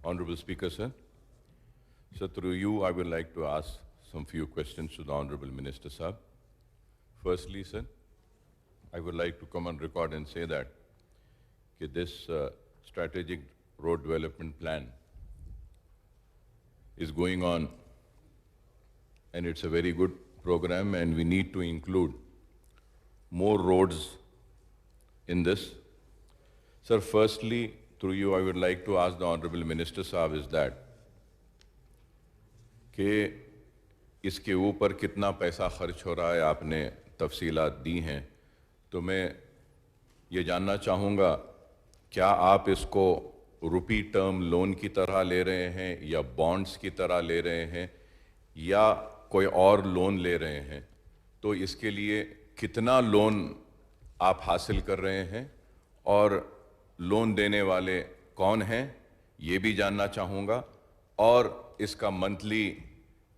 Honorable Speaker, sir. So through you, I would like to ask some few questions to the Honorable Minister, sir. Firstly, sir, I would like to come on record and say that this strategic road development plan is going on, and it's a very good program, and we need to include more roads in this. Sir, firstly, through you, I would like to ask the Honorable Minister Sahab is that कि इसके ऊपर कितना पैसा खर्च हो रहा है, आपने तफसीलात दी हैं, तो मैं ये जानना चाहूँगा क्या आप इसको रुपी टर्म लोन की तरह ले रहे हैं या बॉन्ड्स की तरह ले रहे हैं या कोई और लोन ले रहे हैं, तो इसके लिए कितना लोन आप हासिल कर रहे हैं और लोन देने वाले कौन हैं ये भी जानना चाहूँगा, और इसका मंथली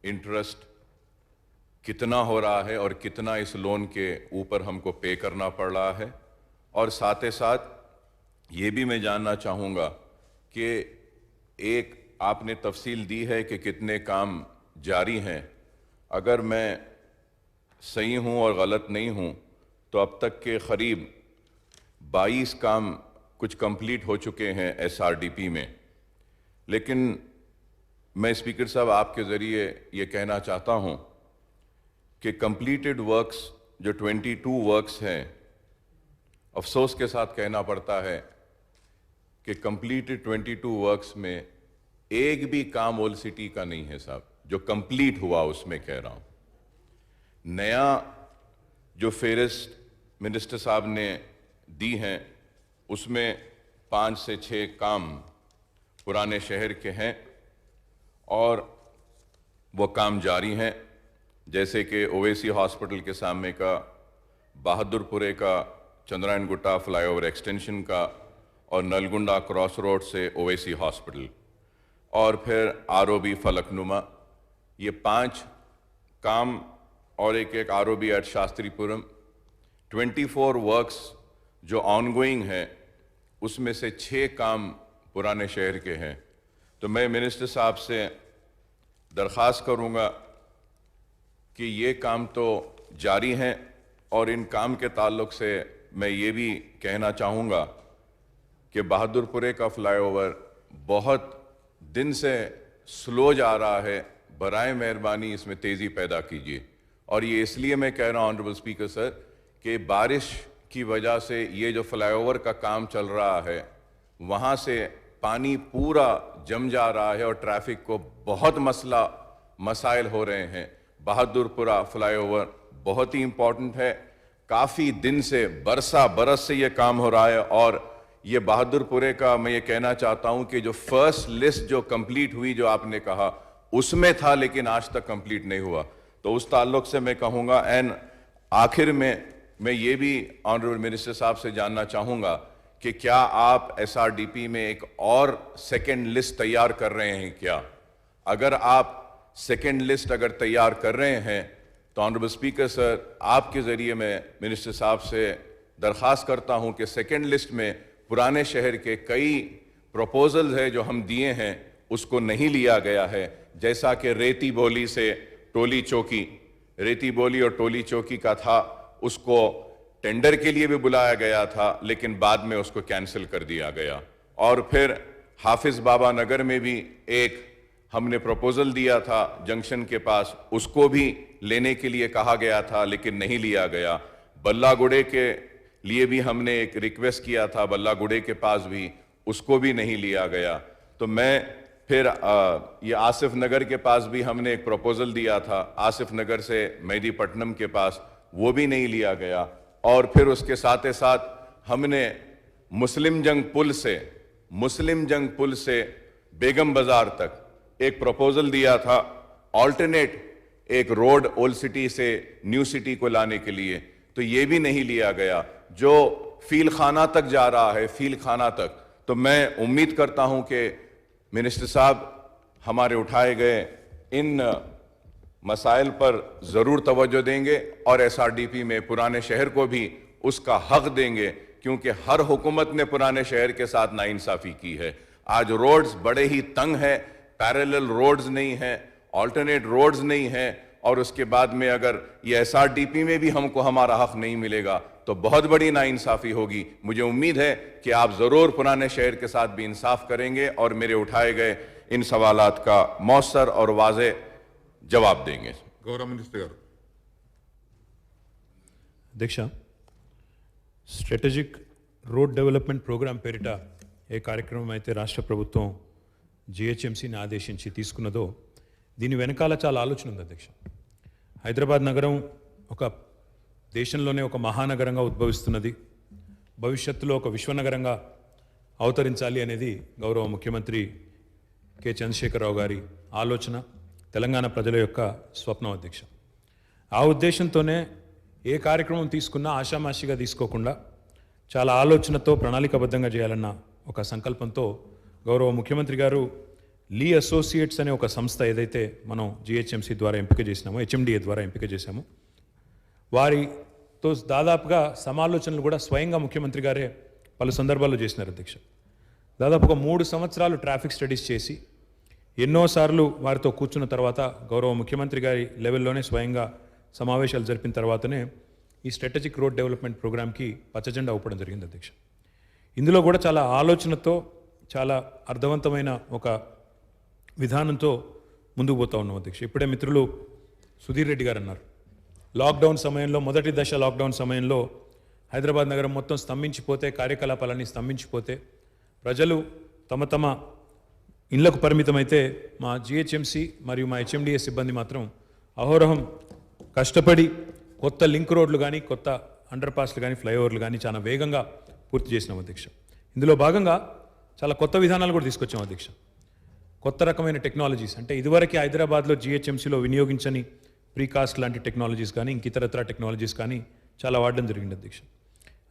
इंटरेस्ट कितना हो रहा है और कितना इस लोन के ऊपर हमको पे करना पड़ रहा है, और साथ ही साथ ये भी मैं जानना चाहूँगा कि एक आपने तफसील दी है कि कितने काम जारी हैं, अगर मैं सही हूँ और गलत नहीं हूँ तो अब तक के करीब 22 काम कुछ कंप्लीट हो चुके हैं एसआरडीपी में। लेकिन मैं स्पीकर साहब आपके ज़रिए ये कहना चाहता हूँ कि कंप्लीटेड वर्क्स जो 22 वर्क्स हैं, अफसोस के साथ कहना पड़ता है कि कंप्लीटेड 22 वर्क्स में एक भी काम ओल्ड सिटी का नहीं है साहब, जो कंप्लीट हुआ उसमें कह रहा हूँ। नया जो फेरिस्त मिनिस्टर साहब ने दी हैं उसमें 5 से 6 काम पुराने शहर के हैं और वो काम जारी हैं, जैसे कि ओवैसी हॉस्पिटल के सामने का, बहादुरपुरे का चंद्रायन गुट्टा फ्लाईओवर एक्सटेंशन का, और नलगुंडा क्रॉस रोड से ओवैसी हॉस्पिटल, और फिर आरओबी फलकनुमा, ये 5 काम, और एक आरओबी एट शास्त्रीपुरम। 24 वर्क्स जो ऑनगोइंग हैं उसमें से 6 काम पुराने शहर के हैं। तो मैं मिनिस्टर साहब से दरख्वास्त करूंगा कि ये काम तो जारी हैं, और इन काम के ताल्लुक से मैं ये भी कहना चाहूँगा कि बहादुरपुरे का फ्लाईओवर बहुत दिन से स्लो जा रहा है, बराए मेहरबानी इसमें तेज़ी पैदा कीजिए। और ये इसलिए मैं कह रहा हूँ ऑनरेबल स्पीकर सर कि बारिश की वजह से ये जो फ्लाईओवर का काम चल रहा है वहाँ से पानी पूरा जम जा रहा है और ट्रैफिक को बहुत मसाइल हो रहे हैं। बहादुरपुरा फ्लाईओवर बहुत ही इम्पोर्टेंट है, काफ़ी दिन से बरस से ये काम हो रहा है, और ये बहादुरपुरे का मैं ये कहना चाहता हूँ कि जो फर्स्ट लिस्ट जो कंप्लीट हुई जो आपने कहा उसमें था, लेकिन आज तक कंप्लीट नहीं हुआ। तो उस ताल्लुक से मैं कहूँगा, एंड आखिर में मैं ये भी ऑनरेबल मिनिस्टर साहब से जानना चाहूँगा कि क्या आप एसआरडीपी में एक और सेकेंड लिस्ट तैयार कर रहे हैं क्या? अगर आप सेकेंड लिस्ट अगर तैयार कर रहे हैं तो ऑनरेबल स्पीकर सर आपके ज़रिए मैं मिनिस्टर साहब से दरख्वास्त करता हूँ कि सेकेंड लिस्ट में पुराने शहर के कई प्रपोजल्स है जो हम दिए हैं उसको नहीं लिया गया है, जैसा कि रेती बोली से टोली चौकी, रेती बोली और टोली चौकी का था, उसको टेंडर के लिए भी बुलाया गया था लेकिन बाद में उसको कैंसिल कर दिया गया। और फिर हाफिज बाबा नगर में भी एक हमने प्रपोजल दिया था जंक्शन के पास, उसको भी लेने के लिए कहा गया था लेकिन नहीं लिया गया। बल्लागुड़े के लिए भी हमने एक रिक्वेस्ट किया था, बल्लागुड़े के पास भी, उसको भी नहीं लिया गया। तो मैं फिर ये आसिफ नगर के पास भी हमने एक प्रपोजल दिया था, आसिफ नगर से मेहदीपट्टनम के पास, वो भी नहीं लिया गया। और फिर उसके साथ ही साथ हमने मुस्लिम जंग पुल से बेगम बाजार तक एक प्रपोजल दिया था, ऑल्टरनेट एक रोड ओल्ड सिटी से न्यू सिटी को लाने के लिए, तो ये भी नहीं लिया गया, जो फील खाना तक जा रहा है, फील खाना तक। तो मैं उम्मीद करता हूं कि मिनिस्टर साहब हमारे उठाए गए इन मसाइल पर ज़रूर तवज्जो देंगे और एसआरडीपी में पुराने शहर को भी उसका हक देंगे, क्योंकि हर हुकूमत ने पुराने शहर के साथ नाइंसाफ़ी की है। आज रोड्स बड़े ही तंग है, पैरेलल रोड्स नहीं है, ऑल्टरनेट रोड्स नहीं है, और उसके बाद में अगर ये एसआरडीपी में भी हमको हमारा हक नहीं मिलेगा तो बहुत बड़ी नाइंसाफी होगी। मुझे उम्मीद है कि आप जरूर पुराने शहर के साथ भी इंसाफ करेंगे और मेरे उठाए गए इन सवालात का मौसर और वाज़े जवाब देंगे। गौरव मिनिस्टर गारू। అధ్యక్ష, స్ట్రాటజిక్ రోడ్ డెవలప్మెంట్ ప్రోగ్రాం పేరిట ఏ కార్యక్రమం అయితే రాష్ట్ర ప్రభుత్వం జిహెచ్ఎంసీని ఆదేశించి తీసుకున్నదో దీని వెనకాల చాలా ఆలోచన ఉంది అధ్యక్ష. హైదరాబాద్ నగరం ఒక దేశంలోనే ఒక మహానగరంగా ఉద్భవిస్తున్నది, భవిష్యత్తులో ఒక విశ్వనగరంగా అవతరించాలి అనేది గౌరవ ముఖ్యమంత్రి కె చంద్రశేఖరరావు గారి ఆలోచన, తెలంగాణ ప్రజల యొక్క స్వప్నం అధ్యక్ష. ఆ ఉద్దేశంతోనే ఏ కార్యక్రమం తీసుకున్నా ఆషామాషిగా తీసుకోకుండా చాలా ఆలోచనతో ప్రణాళికాబద్ధంగా చేయాలన్న ఒక సంకల్పంతో గౌరవ ముఖ్యమంత్రి గారు లీ అసోసియేట్స్ అనే ఒక సంస్థ ఏదైతే మనం జిహెచ్ఎంసీ ద్వారా ఎంపిక చేసినామో, హెచ్ఎండిఏ ద్వారా ఎంపిక చేశామో, వారితో దాదాపుగా సమాలోచనలు కూడా స్వయంగా ముఖ్యమంత్రి గారే పలు సందర్భాల్లో చేసినారు అధ్యక్ష. దాదాపు ఒక 3 సంవత్సరాలు ట్రాఫిక్ స్టడీస్ చేసి ఎన్నోసార్లు వారితో కూర్చున్న తర్వాత గౌరవ ముఖ్యమంత్రి గారి లెవెల్లోనే స్వయంగా సమావేశాలు జరిపిన తర్వాతనే ఈ స్ట్రాటజిక్ రోడ్ డెవలప్మెంట్ ప్రోగ్రామ్కి పచ్చజెండా ఊపడం జరిగింది అధ్యక్ష. ఇందులో కూడా చాలా ఆలోచనతో, చాలా అర్థవంతమైన ఒక విధానంతో ముందుకు పోతా ఉన్నాం అధ్యక్ష. ఇప్పుడే మిత్రులు సుధీర్ రెడ్డి గారు అన్నారు, లాక్డౌన్ సమయంలో, మొదటి దశ లాక్డౌన్ సమయంలో హైదరాబాద్ నగరం మొత్తం స్తంభించిపోతే, కార్యకలాపాలన్నీ స్తంభించిపోతే, ప్రజలు తమ తమ ఇళ్లకు పరిమితమైతే మా జిహెచ్ఎంసీ మరియు మా హెచ్ఎండిఏ సిబ్బంది మాత్రం అహోరహం కష్టపడి కొత్త లింక్ రోడ్లు కానీ, కొత్త అండర్ పాస్లు కానీ, ఫ్లైఓవర్లు కానీ చాలా వేగంగా పూర్తి చేసినాం అధ్యక్ష. ఇందులో భాగంగా చాలా కొత్త విధానాలు కూడా తీసుకొచ్చాం అధ్యక్ష. కొత్త రకమైన టెక్నాలజీస్, అంటే ఇదివరకు హైదరాబాద్లో జిహెచ్ఎంసీలో వినియోగించని ప్రీకాస్ట్ లాంటి టెక్నాలజీస్ కానీ, ఇంకితరత్ర టెక్నాలజీస్ కానీ చాలా వాడడం జరిగింది అధ్యక్ష.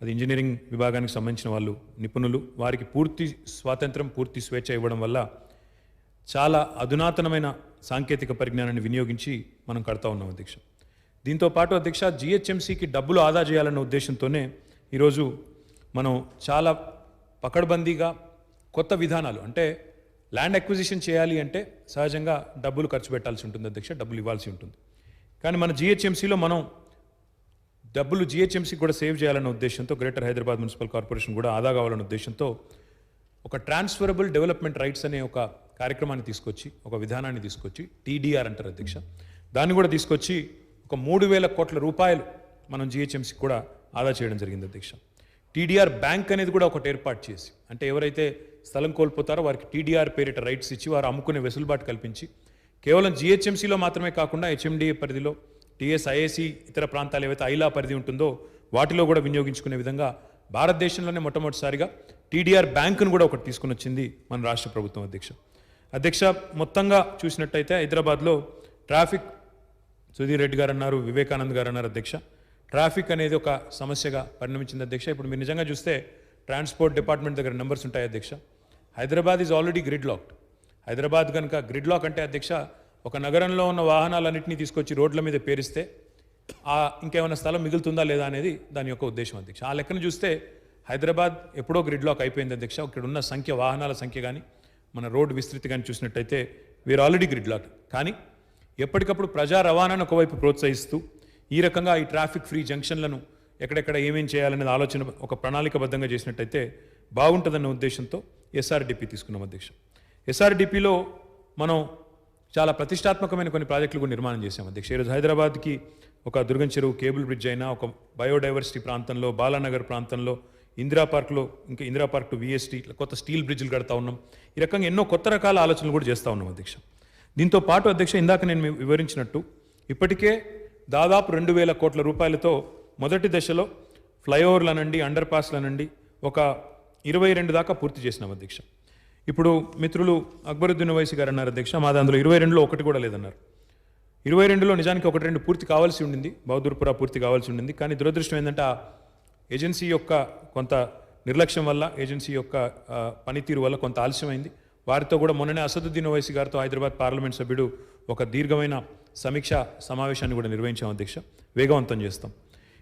అది ఇంజనీరింగ్ విభాగానికి సంబంధించిన వాళ్ళు, నిపుణులు, వారికి పూర్తి స్వాతంత్రం, పూర్తి స్వేచ్ఛ ఇవ్వడం వల్ల చాలా అధునాతనమైన సాంకేతిక పరిజ్ఞానాన్ని వినియోగించి మనం కడతా ఉన్నాం అధ్యక్ష. దీంతో పాటు అధ్యక్ష, జిహెచ్ఎంసీకి డబ్బులు ఆదా చేయాలన్న ఉద్దేశంతోనే ఈరోజు మనం చాలా పకడ్బందీగా కొత్త విధానాలు, అంటే ల్యాండ్ అక్విజిషన్ చేయాలి అంటే సహజంగా డబ్బులు ఖర్చు పెట్టాల్సి ఉంటుంది అధ్యక్ష, డబ్బులు ఇవ్వాల్సి ఉంటుంది. కానీ మన జిహెచ్ఎంసీలో మనం డబ్బులు జిహెచ్ఎంసీకి కూడా సేవ్ చేయాలన్న ఉద్దేశంతో, గ్రేటర్ హైదరాబాద్ మున్సిపల్ కార్పొరేషన్ కూడా ఆదా కావాలన్న ఉద్దేశంతో ఒక ట్రాన్స్ఫరబుల్ డెవలప్మెంట్ రైట్స్ అనే ఒక కార్యక్రమాన్ని తీసుకొచ్చి, ఒక విధానాన్ని తీసుకొచ్చి, టీడీఆర్ అంటారు అధ్యక్ష, దాన్ని కూడా తీసుకొచ్చి ఒక 3,000 కోట్ల రూపాయలు మనం జిహెచ్ఎంసీకి కూడా ఆదా చేయడం జరిగింది అధ్యక్ష. టీడీఆర్ బ్యాంక్ అనేది కూడా ఒకటి ఏర్పాటు చేసి, అంటే ఎవరైతే స్థలం కోల్పోతారో వారికి టీడీఆర్ పేరిట రైట్స్ ఇచ్చి వారు అమ్ముకునే వెసులుబాటు కల్పించి, కేవలం జిహెచ్ఎంసీలో మాత్రమే కాకుండా హెచ్ఎండిఏ పరిధిలో, టీఎస్, ఐఏసీ, ఇతర ప్రాంతాలు ఏవైతే ఐలా పరిధి ఉంటుందో వాటిలో కూడా వినియోగించుకునే విధంగా భారతదేశంలోనే మొట్టమొదటిసారిగా టీడీఆర్ బ్యాంకును కూడా ఒకటి తీసుకుని వచ్చింది మన రాష్ట్ర ప్రభుత్వం అధ్యక్ష. మొత్తంగా చూసినట్టయితే హైదరాబాద్లో ట్రాఫిక్, సుధీర్ రెడ్డి గారు అన్నారు, వివేకానంద్ గారు అన్నారు అధ్యక్ష, ట్రాఫిక్ అనేది ఒక సమస్యగా పరిణమించింది అధ్యక్ష. ఇప్పుడు మీరు నిజంగా చూస్తే ట్రాన్స్పోర్ట్ డిపార్ట్మెంట్ దగ్గర నెంబర్స్ ఉంటాయి అధ్యక్ష. Hyderabad is already grid locked. Hyderabad కనుక గ్రిడ్ లాక్ అంటే అధ్యక్ష, ఒక నగరంలో ఉన్న వాహనాలన్నింటినీ తీసుకొచ్చి రోడ్ల మీద పేరిస్తే ఇంకేమైనా స్థలం మిగులుతుందా లేదా అనేది దాని యొక్క ఉద్దేశం అధ్యక్ష. ఆ లెక్కను చూస్తే హైదరాబాద్ ఎప్పుడో గ్రిడ్ లాక్ అయిపోయింది అధ్యక్ష. ఇక్కడ ఉన్న సంఖ్య, వాహనాల సంఖ్య కానీ, మన రోడ్డు విస్తృతి కానీ చూసినట్టయితే వీఆర్ ఆల్రెడీ గ్రిడ్ లాక్. కానీ ఎప్పటికప్పుడు ప్రజా రవాణాను ఒకవైపు ప్రోత్సహిస్తూ ఈ రకంగా ఈ ట్రాఫిక్ ఫ్రీ జంక్షన్లను ఎక్కడెక్కడ ఏమేం చేయాలనేది ఆలోచన ఒక ప్రణాళికబద్ధంగా చేసినట్టయితే బాగుంటుందన్న ఉద్దేశంతో ఎస్ఆర్డిపి తీసుకున్నాం అధ్యక్ష. ఎస్ఆర్డిపిలో మనం చాలా ప్రతిష్టాత్మకమైన కొన్ని ప్రాజెక్టులు కూడా నిర్మాణం చేశాం అధ్యక్ష. ఈరోజు హైదరాబాద్కి ఒక దుర్గం చెరువు కేబుల్ బ్రిడ్జ్ అయినా, ఒక బయోడైవర్సిటీ ప్రాంతంలో, బాలానగర్ ప్రాంతంలో, ఇందిరా పార్క్లో, ఇంకా ఇందిరా పార్క్ టు విఎస్టీ కొత్త స్టీల్ బ్రిడ్జ్లు కడతా ఉన్నాం. ఈ రకంగా ఎన్నో కొత్త రకాల ఆలోచనలు కూడా చేస్తూ ఉన్నాం అధ్యక్ష. దీంతో పాటు అధ్యక్ష, ఇందాక నేను వివరించినట్టు ఇప్పటికే దాదాపు 2,000 కోట్ల రూపాయలతో మొదటి దశలో ఫ్లైఓవర్లనండి, అండర్ పాస్లనండి ఒక 22 దాకా పూర్తి చేసినాం అధ్యక్ష. ఇప్పుడు మిత్రులు అక్బరుద్దీన్ ఓవైసీ గారు అన్నారు అధ్యక్ష, మాది అందులో 22లో ఒకటి కూడా లేదన్నారు. 22లో నిజానికి 1-2 పూర్తి కావాల్సి ఉండింది, బహదూర్పురా పూర్తి కావాల్సి ఉండింది. కానీ దురదృష్టం ఏంటంటే ఆ ఏజెన్సీ యొక్క కొంత నిర్లక్ష్యం వల్ల, ఏజెన్సీ యొక్క పనితీరు వల్ల కొంత ఆలస్యమైంది. వారితో కూడా మొన్ననే అసదుద్దీన్ ఓవైసీ గారితో హైదరాబాద్ పార్లమెంట్ సభ్యుడు ఒక దీర్ఘమైన సమీక్ష సమావేశాన్ని కూడా నిర్వహించాం అధ్యక్ష. వేగవంతం చేస్తాం.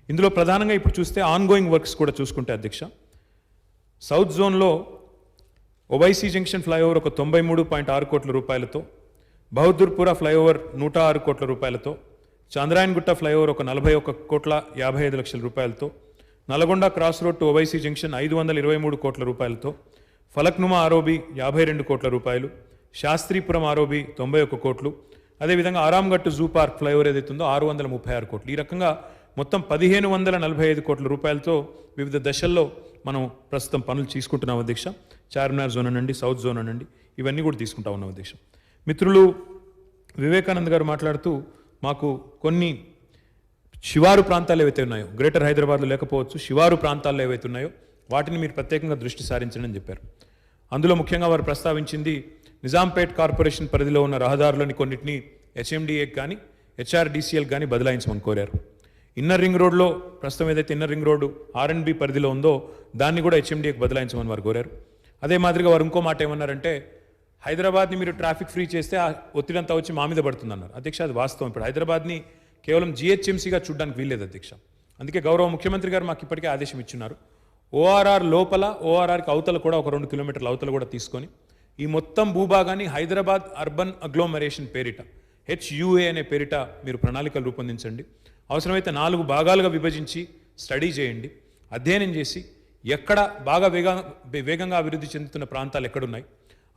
ఇందులో ప్రధానంగా ఇప్పుడు చూస్తే ఆన్గోయింగ్ వర్క్స్ కూడా చూసుకుంటే అధ్యక్ష, సౌత్ జోన్లో ఓవైసీ జంక్షన్ ఫ్లైఓవర్ ఒక 93.6 కోట్ల రూపాయలతో, బహదూర్పుర ఫ్లైఓవర్ 106 కోట్ల రూపాయలతో, చాంద్రాయన్గుట్ట ఫ్లైఓవర్ ఒక 41,55 లక్షల రూపాయలతో, Nalgonda cross road to Owaisi junction 523 కోట్ల రూపాయలతో, ఫలక్నుమా ఆరోబి 52 కోట్ల రూపాయలు, శాస్త్రీపురం ఆరోబి 91 కోట్లు, అదేవిధంగా ఆరాంఘట్ జూ పార్క్ ఫ్లైఓవర్ ఏదైతే ఉందో 636 కోట్లు. ఈ రకంగా మొత్తం 1545 కోట్ల రూపాయలతో వివిధ దశల్లో మనం ప్రస్తుతం పనులు తీసుకుంటున్నాం అధ్యక్ష. చార్మినార్ జోన్ అనండి, సౌత్ జోన్ అనండి, ఇవన్నీ కూడా తీసుకుంటా ఉన్నాం అధ్యక్ష. మిత్రులు వివేకానంద్ గారు మాట్లాడుతూ మాకు కొన్ని శివారు ప్రాంతాలు ఏవైతే ఉన్నాయో, గ్రేటర్ హైదరాబాద్లో లేకపోవచ్చు, శివారు ప్రాంతాల్లో ఏవైతే ఉన్నాయో వాటిని మీరు ప్రత్యేకంగా దృష్టి సారించండి అని చెప్పారు. అందులో ముఖ్యంగా వారు ప్రస్తావించింది నిజాంపేట్ కార్పొరేషన్ పరిధిలో ఉన్న రహదారులని కొన్నిటిని హెచ్ఎండిఏకి కానీ హెచ్ఆర్డీసీఎల్ కానీ బదలాయించమని కోరారు. ఇన్నర్ రింగ్ రోడ్లో ప్రస్తుతం ఏదైతే ఇన్నర్ రింగ్ రోడ్డు ఆర్ఎండ్బి పరిధిలో ఉందో దాన్ని కూడా హెచ్ఎండిఏకి బదలాయించమని వారు కోరారు. అదే మాదిరిగా వారు ఇంకో మాట ఏమన్నారంటే, హైదరాబాద్ని మీరు ట్రాఫిక్ ఫ్రీ చేస్తే ఆ ఒత్తిడంతా వచ్చి మా మీద పడుతుందన్నారు. అధ్యక్ష, అది వాస్తవం. ఇప్పుడు హైదరాబాద్ని కేవలం జిహెచ్ఎంసీగా చూడడానికి వీల్లేదు అధ్యక్ష. అందుకే గౌరవ ముఖ్యమంత్రి గారు మాకు ఇప్పటికే ఆదేశం ఇచ్చున్నారు. ఓఆర్ఆర్ లోపల, ఓఆర్ఆర్కి అవతల కూడా ఒక 2 కిలోమీటర్ల అవతల కూడా తీసుకొని ఈ మొత్తం భూభాగాన్ని హైదరాబాద్ అర్బన్ అగ్లోమరేషన్ పేరిట, హెచ్యుఏ అనే పేరిట మీరు ప్రణాళికలు రూపొందించండి. అవసరమైతే 4 భాగాలుగా విభజించి స్టడీ చేయండి, అధ్యయనం చేసి ఎక్కడ బాగా వేగంగా అభివృద్ధి చెందుతున్న ప్రాంతాలు ఎక్కడున్నాయి,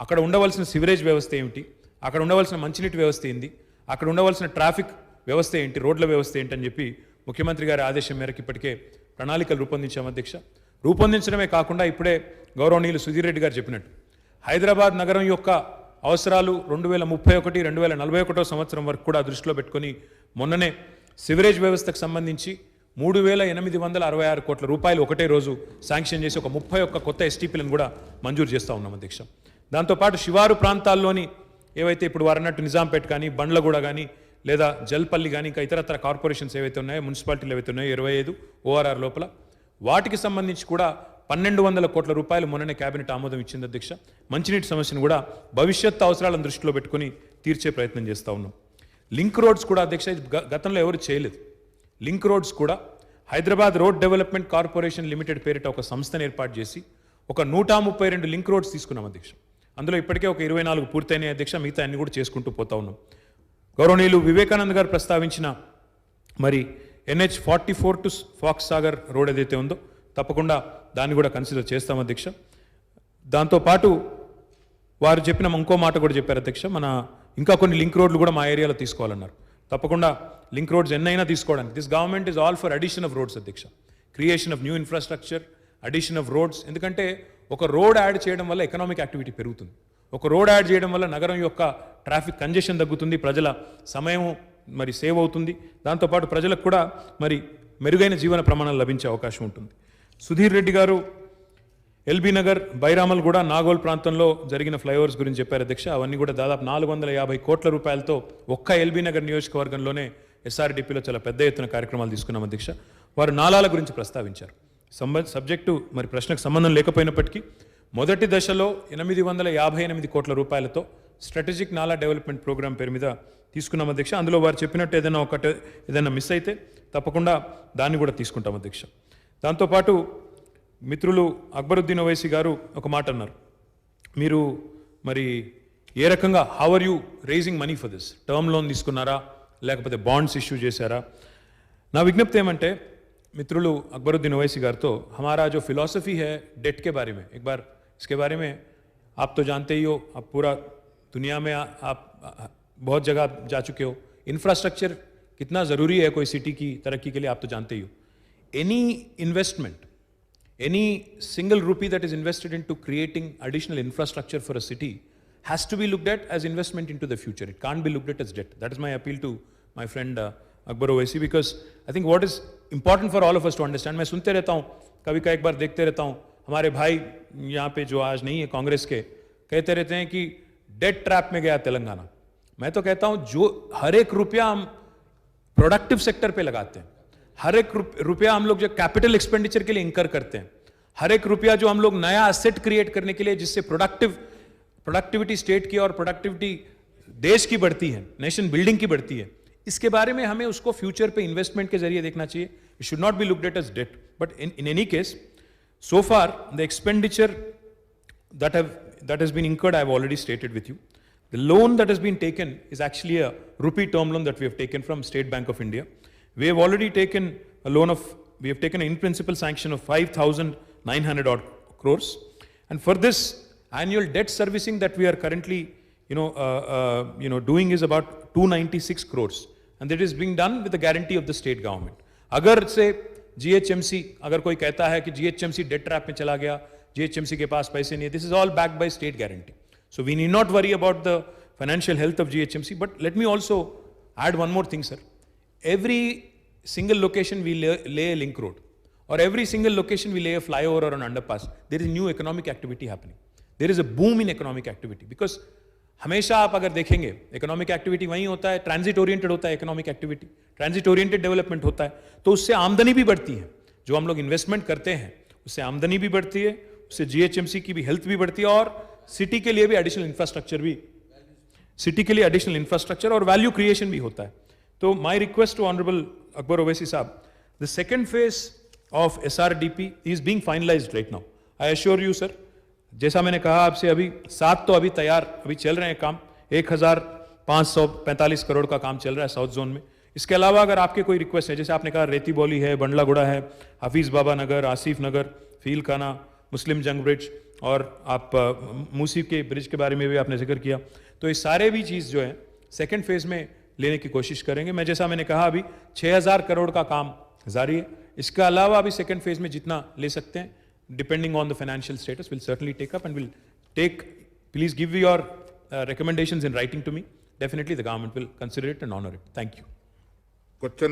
అక్కడ ఉండవలసిన సివరేజ్ వ్యవస్థ ఏమిటి, అక్కడ ఉండవలసిన మంచినీటి వ్యవస్థ ఏంటి, అక్కడ ఉండవలసిన ట్రాఫిక్ వ్యవస్థ ఏంటి, రోడ్ల వ్యవస్థ ఏంటి అని చెప్పి ముఖ్యమంత్రి గారి ఆదేశం మేరకు ఇప్పటికే ప్రణాళికలు రూపొందించాం అధ్యక్ష. రూపొందించడమే కాకుండా ఇప్పుడే గౌరవనీయులు సుధీర్ రెడ్డి గారు చెప్పినట్టు హైదరాబాద్ నగరం యొక్క అవసరాలు 2031, 2041 సంవత్సరం వరకు కూడా దృష్టిలో పెట్టుకొని మొన్ననే సివరేజ్ వ్యవస్థకు సంబంధించి 3,866 కోట్ల రూపాయలు ఒకటే రోజు శాంక్షన్ చేసి ఒక 31 కొత్త ఎస్టీపీలను కూడా మంజూరు చేస్తూ ఉన్నాం అధ్యక్ష. దాంతోపాటు శివారు ప్రాంతాల్లోని ఏవైతే ఇప్పుడు వారన్నట్టు నిజాంపేట్ కానీ, బండ్లగూడ కానీ, లేదా జల్పల్లి కానీ, ఇంకా ఇతరత్ర కార్పొరేషన్స్ ఏవైతే ఉన్నాయో, మున్సిపాలిటీలు ఏవైతే ఉన్నాయో 25 ఓఆర్ఆర్ లోపల, వాటికి సంబంధించి కూడా 1,200 కోట్ల రూపాయలు మొన్ననే కేబినెట్ ఆమోదం ఇచ్చింది అధ్యక్ష. మంచినీటి సమస్యను కూడా భవిష్యత్తు అవసరాలను దృష్టిలో పెట్టుకుని తీర్చే ప్రయత్నం చేస్తూ ఉన్నాం. లింక్ రోడ్స్ కూడా అధ్యక్ష, ఇది గతంలో ఎవరు చేయలేదు. లింక్ రోడ్స్ కూడా Hyderabad road development corporation limited పేరిట ఒక సంస్థను ఏర్పాటు చేసి ఒక 132 లింక్ రోడ్స్ తీసుకున్నాం అధ్యక్ష. అందులో ఇప్పటికే ఒక 24 పూర్తయినాయి అధ్యక్ష, మిగతా అన్ని కూడా చేసుకుంటూ పోతా ఉన్నాం. గౌరవనీయులు వివేకానంద్ గారు ప్రస్తావించిన మరి NH44 to pox Sagar road ఏదైతే ఉందో తప్పకుండా దాన్ని కూడా కన్సిడర్ చేస్తాం అధ్యక్ష. దాంతోపాటు వారు చెప్పిన ఇంకో మాట కూడా చెప్పారు అధ్యక్ష, మన ఇంకా కొన్ని లింక్ రోడ్లు కూడా మా ఏరియాలో తీసుకోవాలన్నారు. తప్పకుండా లింక్ రోడ్స్ ఎన్నైనా తీసుకోవడానికి this government is all for addition of roads అధ్యక్ష. Creation of new infrastructure, addition of roads. ఎందుకంటే ఒక రోడ్ యాడ్ చేయడం వల్ల ఎకనామిక్ యాక్టివిటీ పెరుగుతుంది. ఒక రోడ్ యాడ్ చేయడం వల్ల నగరం యొక్క ట్రాఫిక్ కంజెషన్ తగ్గుతుంది, ప్రజల సమయం మరి సేవ్ అవుతుంది. దాంతోపాటు ప్రజలకు కూడా మరి మెరుగైన జీవన ప్రమాణాలు లభించే అవకాశం ఉంటుంది. సుధీర్ రెడ్డి గారు ఎల్బీ నగర్, బైరామల్ కూడా, నాగోల్ ప్రాంతంలో జరిగిన ఫ్లైఓవర్స్ గురించి చెప్పారు అధ్యక్ష. అవన్నీ కూడా దాదాపు 450 కోట్ల రూపాయలతో ఒక్క ఎల్బీ నగర్ నియోజకవర్గంలోనే SRDPలో చాలా పెద్ద ఎత్తున కార్యక్రమాలు తీసుకున్నాం అధ్యక్ష. వారు నాలాల గురించి ప్రస్తావించారు. సబ్జెక్టు మరి ప్రశ్నకు సంబంధం లేకపోయినప్పటికీ మొదటి దశలో 858 కోట్ల రూపాయలతో స్ట్రాటజిక్ నాలా డెవలప్మెంట్ ప్రోగ్రామ్ పేరు మీద తీసుకున్నాం అధ్యక్ష. అందులో వారు చెప్పినట్టు ఏదైనా మిస్ అయితే తప్పకుండా దాన్ని కూడా తీసుకుంటాం అధ్యక్ష. దాంతోపాటు మిత్రులు అక్బరుద్దీన్ ఓవైసీ గారు ఒక మాట అన్నారు, మీరు మరి ఏ రకంగా how are you raising money for this, term loan తీసుకున్నారా లేకపోతే బాండ్స్ ఇష్యూ చేశారా? నా విజ్ఞప్తి ఏమంటే మిత్రులు అక్బరుద్దీన్ ఓవైసీ గారితో, हमारा जो फिलॉसफी है डेट के बारे में, एक बार इसके बारे में आप तो जानते ही हो, आप पूरा दुनिया में आप बहुत जगह जा चुके हो, इंफ्रास्ट्रक्चर कितना ज़रूरी है कोई सिटी की तरक्की के लिए आप तो जानते ही हो. Any investment, any single rupee that is invested into creating additional infrastructure for a city has to be looked at as investment into the future. It can't be looked at as debt. That is my appeal to my friend Akbar Owaisi, because I think what is important for all of us to understand, मैं सुनते रहता हूँ, कभी का एक बार देखते रहता हूँ, हमारे भाई यहाँ पे जो आज नहीं है कांग्रेस के, कहते रहते हैं कि डेट ट्रैप में गया तेलंगाना. मैं तो कहता हूँ जो हर एक रुपया हम प्रोडक्टिव सेक्टर पे लगाते हैं, हर एक रुपया हम लोग जो कैपिटल एक्सपेंडिचर के लिए इंकर करते हैं, हर एक रुपया जो हम लोग नया एसेट क्रिएट करने के लिए, जिससे प्रोडक्टिविटी स्टेट की और प्रोडक्टिविटी देश की बढ़ती है, नेशन बिल्डिंग की बढ़ती है, इसके बारे में हमें उसको फ्यूचर पे इन्वेस्टमेंट के जरिए देखना चाहिए. It should not be looked at as debt. But in any case, so far the expenditure that have that has been incurred, I have already stated with you. The loan that has been taken is actually a rupee term loan that we have taken from State Bank of India. We have already taken a loan of, we have taken an in principle sanction of 5,900 odd crores. And for this annual debt servicing that we are currently, doing is about 296 crores. And that is being done with the guarantee of the state government. अगर से GHMC, अगर कोई कहता है कि GHMC debt trap में चला गया, GHMC के पास पैसे नहीं है, this is all backed by state guarantee. So we need not worry about the financial health of GHMC. But let me also add one more thing, sir. Every single location we lay a link road, or every single location we lay a flyover or an underpass, there is new economic activity happening. There is a boom in economic activity because हमेशा आप अगर देखेंगे economic activity वहीं होता है, transit oriented होता है economic activity, transit oriented development होता है, तो उससे आमदनी भी बढ़ती है. जो हम लोग इन्वेस्टमेंट करते हैं उससे आमदनी भी बढ़ती है, उससे जीएचएमसी की भी हेल्थ भी बढ़ती है और सिटी के लिए भी एडिशनल इंफ्रास्ट्रक्चर भी, सिटी के लिए एडिशनल इंफ्रास्ट्रक्चर और वैल्यू क्रिएशन भी होता है. तो my request to honourable Akbar Owaisi साहब, the second phase of SRDP is being finalised right now. I assure you sir, जैसा मैंने कहा आपसे, अभी 7 तो अभी तैयार, अभी चल रहे हैं काम, 1,545 करोड़ का काम चल रहा है साउथ जोन में. इसके अलावा अगर आपके कोई रिक्वेस्ट है, जैसे आपने कहा रेती बौली है, बंडलागुड़ा है, हफीज बाबा नगर, आसिफ नगर, फील खाना, मुस्लिम जंग ब्रिज, और आप मूसी के ब्रिज के बारे में भी आपने जिक्र किया, तो ये सारे भी चीज़ जो है सेकेंड फेज में लेने की कोशिश करेंगे. मैं जैसा मैंने कहा अभी 6,000 करोड़ का काम जारी है. इसके अलावा अभी सेकेंड फेज में जितना ले सकते हैं, depending on the financial status, we'll certainly take up and we'll take, please give your recommendations in writing to me. Definitely the government will consider it and honor it. Thank you. Question